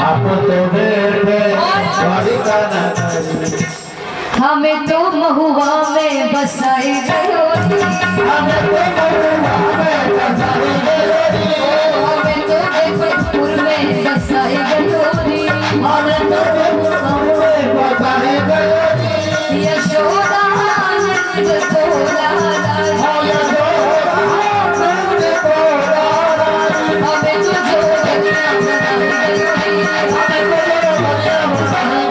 आप तो बैठे द्वारिका नगरी, हमें तो महुआ में बसाई गयोरी, हमें तो महुआ में बसाई गयोरी, हमें तो बेपतपुर में बसाई गयोरी, हमें तो बेपतपुर में बसाई गयोरी। यशोदा नंद को लाला, हमें तो जोड़ियां बनाई गयोरी, हमें तो जोड़ियां बनाई गयोरी, हमें तो जोड़ियां बनाई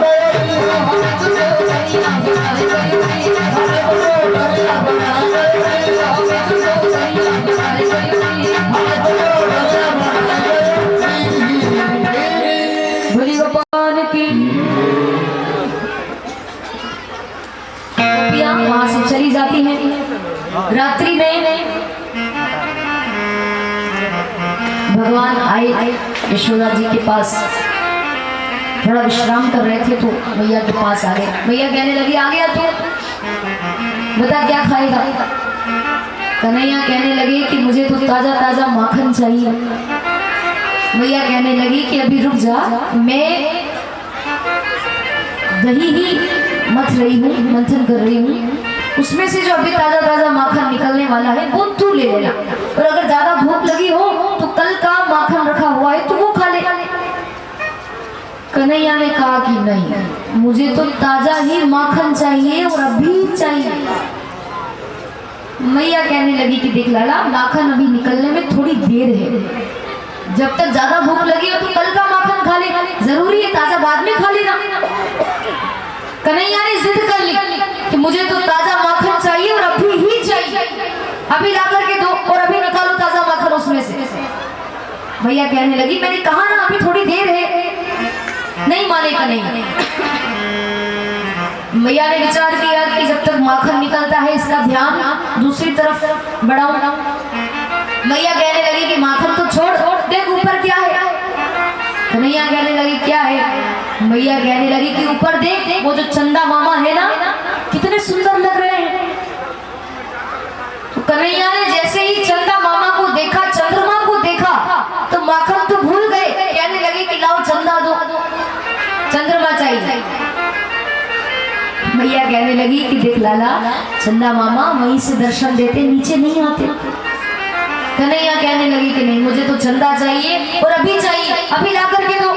गयोरी, हमें तो जोड़ियां बनाई गयोरी, हमें तो जोड़ियां बनाई गयोरी, हमें तो जोड़ियां बनाई गयोरी। भोली गोपाल की गोपियां वहां से चली जाती हैं। रात्रि में भगवान आए यशोदा जी के पास, थोड़ा विश्राम कर रहे थे तो मैया के पास आ गए। मैया कहने लगी आ गया तू, बता क्या खाएगा। कन्हैया कहने लगे कि मुझे तो ताजा ताजा माखन चाहिए। मैया कहने लगी कि अभी रुक जा, मैं दही ही मथ रही हूँ, मंथन कर रही हूँ, उसमें से जो अभी ताजा ताजा माखन निकलने वाला है वो तू ले लेना, और अगर ज्यादा भूख लगी हो तो कल का माखन रखा हुआ है तो वो खा ले। कन्हैया ने कहा कि नहीं, मुझे तो ताजा ही माखन चाहिए और अभी चाहिए। मैया कहने लगी कि देख लाला, माखन अभी निकलने में थोड़ी देर है, जब तक ज्यादा भूख लगी हो तो कल का माखन खा ले, जरूरी है ताजा बाद में खा लेना। कन्हैया ने जिद कर ली कि मुझे तो ताजा माखन चाहिए और अभी ही चाहिए, अभी ला करके दो और अभी निकालो ताजा माखन उसमें से। भैया कहने लगी मैंने कहा ना अभी थोड़ी देर है, नहीं मानेगा नहीं। मैया ने विचार किया कि जब तक माखन निकलता है इसका ध्यान दूसरी तरफ बढ़ाऊं। मैया कहने लगी कि माखन तो छोड़, देख ऊपर क्या है। कन्हैया कहने लगी क्या है। मैया कहने लगी कि ऊपर देख, वो जो चंदा मामा है ना, कितने सुंदर लग रहे हैं। तो कन्हैया ने जैसे ही चंदा मामा को देखा, चंद्रमा को देखा, तो माखन तो भूल गए। कहने लगे कि लाओ चंदा दो, चंद्रमा चाहिए। मैया कहने लगी कि देख लाला, चंदा मामा वहीं से दर्शन देते, नीचे नहीं आते। कन्हैया कहने लगी कि नहीं, मुझे तो चंदा चाहिए और अभी चाहिए, अभी ला करके दो।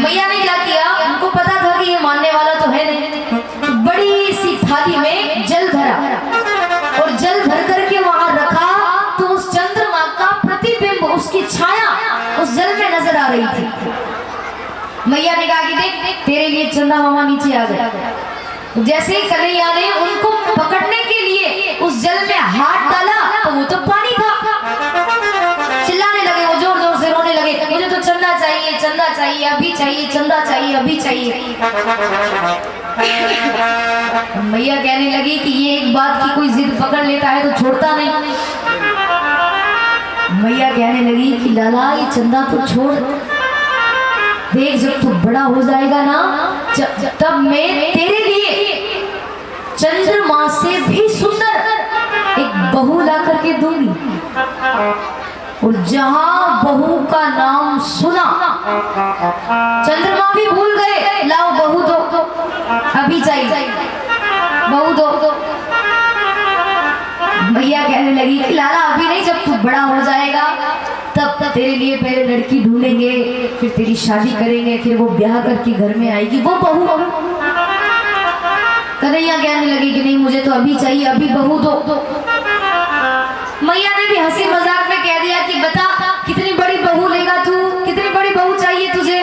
मैया ने क्या किया, उनको पता था कि ये मानने वाला तो है नहीं, बड़ी सी थाली में जल भरा और जल भर करके वहां रखा, तो उस चंद्रमा का प्रतिबिंब, उसकी छाया उस जल में नजर आ रही थी। मैया ने कहा कि देख तेरे लिए चंदा मामा नीचे आ गया। जैसे ही कन्हैया ने उनको पकड़ने के लिए उस जल में हाथ डाला तो वो तो पानी था। चिल्लाने लगे, वो जोर जोर से रोने लगे, मुझे तो चंदा चाहिए, चंदा चाहिए, अभी चाहिए, चंदा चाहिए, अभी चाहिए। मैया कहने लगी कि ये एक बात की कोई जिद पकड़ लेता है तो छोड़ता नहीं। मैया कहने लगी कि लाला ये चंदा तो छोड़, देख जब तू बड़ा हो जाएगा ना, तब मैं तेरे लिए चंद्रमा से भी सुंदर एक बहू ला करके दूंगी, और जहां बहू का नाम सुना चंद्रमा भी भूल गए, लाओ बहू दो, अभी चाहिए, बहू दो। भैया कहने लगी कि लाला अभी नहीं, जब तू बड़ा हो जाएगा तब तेरे लिए पहले लड़की ढूंढेंगे, फिर तेरी शादी करेंगे, फिर वो ब्याह करके घर में आएगी वो बहू। कन्हैया कहने लगी कि नहीं, मुझे तो अभी चाहिए, अभी बहू दो। मैया ने भी हंसी मजाक में कह दिया कि बता कितनी बड़ी बहू लेगा तू, कितनी बड़ी बहू चाहिए तुझे।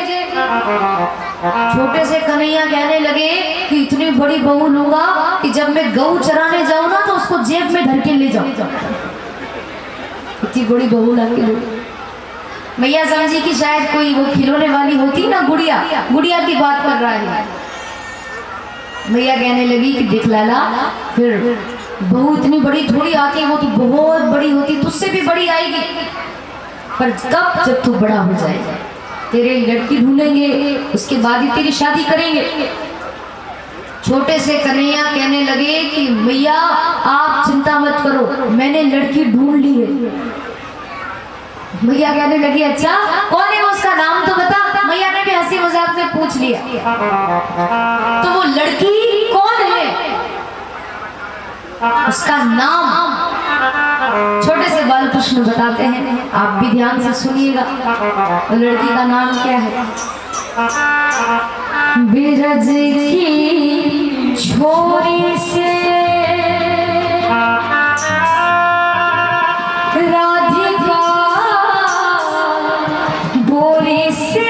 छोटे से कन्हैया कहने लगे कि इतनी बड़ी बहू लूंगा कि जब मैं गऊ चराने जाऊं ना तो उसको जेब में धर के ले जाऊं, इतनी बड़ी बहू ला के। मैया समझी कि शायद कोई वो खिलौने वाली होती ना, गुड़िया, गुड़िया की बात कर रहा है। मैया कहने लगी कि देख लाला, फिर बहू इतनी बड़ी थोड़ी आती है, वो तो बहुत बड़ी होती, तुझसे भी बड़ी आएगी, पर कब, जब तू बड़ा हो जाएगा, तेरे लड़की ढूंढेंगे, उसके बाद ही तेरी शादी करेंगे। छोटे से कन्हैया कहने लगे कि मैया आप चिंता मत करो, मैंने लड़की ढूंढ ली है। मैया कहने लगी अच्छा कौन है वो, उसका नाम लिया। तो वो लड़की कौन है, उसका नाम छोटे से बालकृष्ण बताते हैं, आप भी ध्यान से सुनिएगा। तो लड़की का नाम क्या है? बिरज की छोरी से राधिका गोरी से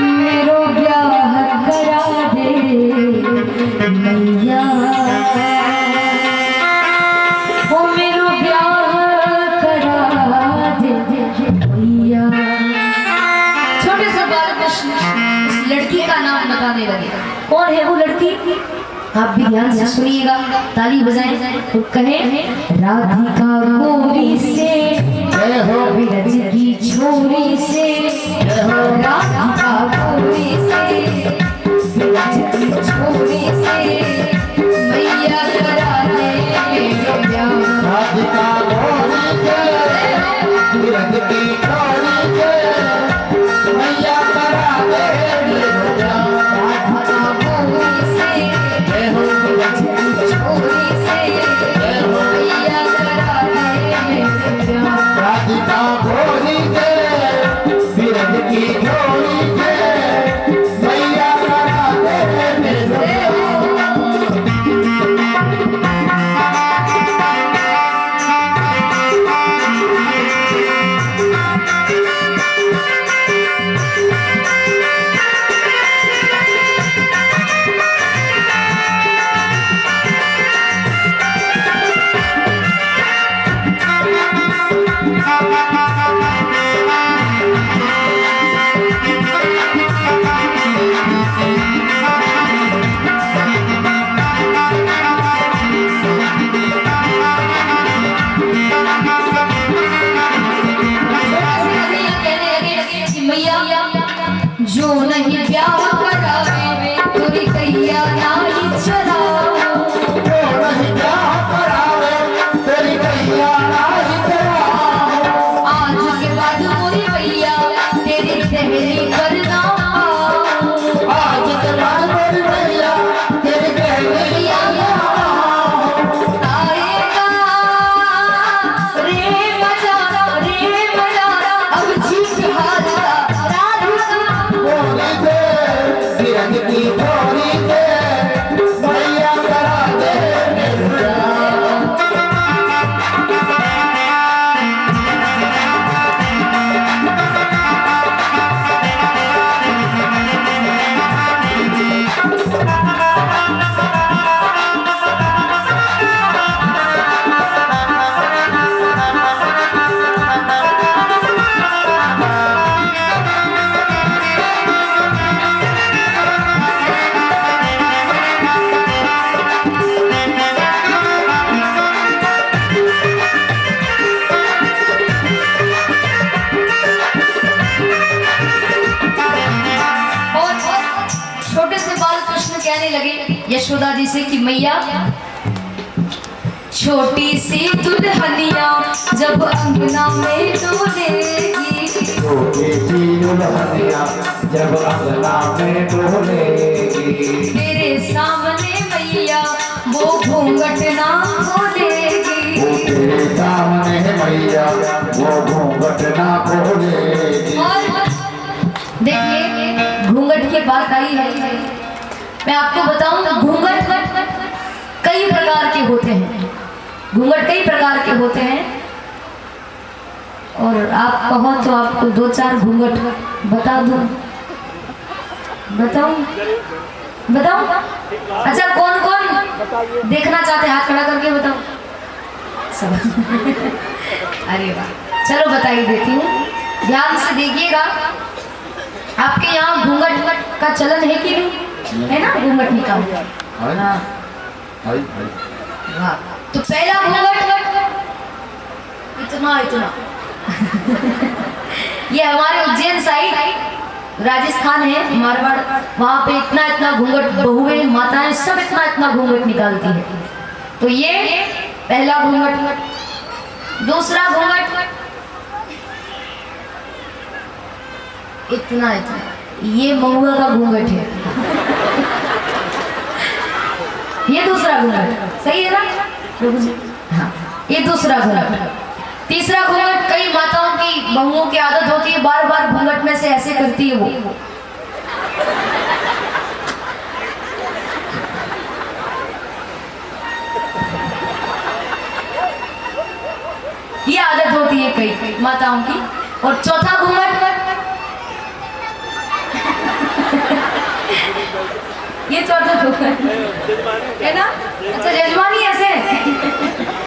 मेरो ब्याह करा दे मैया, ओ मेरो ब्याह करा दे मैया। छोटे से बालकृष्ण उस लड़की का नाम बताने लगे। कौन है वो लड़की? आप भी ध्यान से सुनिएगा, ताली बजाएं तो कहें राधिका गोरी से बिरज की छोरी से, राधिका गोरी से बिरज की छोरी से मैया करा दे मेरो ब्याह। राधिका गोरी से बिरज की छोरी से मैया करा दे मेरो ब्याह। राधिका गोरी से बिरज की छोरी से मैया करा दे मेरो ब्याह। राधिका गोरी से बिरज की छोरी से मैया करा दे मेरो ब्याह। जो नहीं प्यार करावे तुरी कैया नाई चलाओ, जो नहीं प्यार करावे तेरी कैया नाई चलाओ। आज के बाद मोरी भैया तेरी तेरी करना आओ, आज के बाद मेरी भैया तेरी भैया आएगा रे मजारा अब जीत हारता राधिका गोरी से बिरज की छोरी से मैया करा दे मेरो ब्याह। छोटे से बालकृष्ण कहने लगे यशोदा जी से कि मैया छोटी सी दुल्हनिया जब अंगना में डोलेगी, छोटी सी दुल्हनिया जब अंगना में डोलेगी, तेरे सामने मैया वो घूंघट ना खोलेगी, वो तेरे सामने मैया वो घूंघट ना खोलेगी। और देखिए घूंघट की बात आई है, मैं आपको बताऊं घूंघट कई प्रकार के होते हैं, घूंघट कई प्रकार के होते हैं। और आप कहो तो आपको 2-4 घूंघट बता दूं, बताऊं? अच्छा कौन कौन देखना चाहते हैं हाथ खड़ा करके बताओ सब। अरे वाह, चलो बता ही देती हूँ, ध्यान से देखिएगा। आपके यहाँ घूंघट का चलन है कि नहीं? है ना, घूंघट निकालते हैं। हाँ वाह, तो पहला घूंघट इतना ये हमारे उज्जैन साइड राजस्थान है, मारवाड़, वहाँ पे इतना घूंघट बहुएं माताएं सब इतना घूंघट निकालती है। तो ये पहला घूंघट। दूसरा घूंघट इतना इतना, ये महुआ का घूंघट है। ये दूसरा घूंघट, सही है ना? हाँ, ये दूसरा घूंघट। तीसरा घूंघट, कई माताओं की बहुओं की आदत होती है बार बार घूंघट में से ऐसे करती है वो। ये आदत होती है कई माताओं की। और चौथा घूंघट, ये चौथा घूंघट है ना? अच्छा, जजमानी ऐसे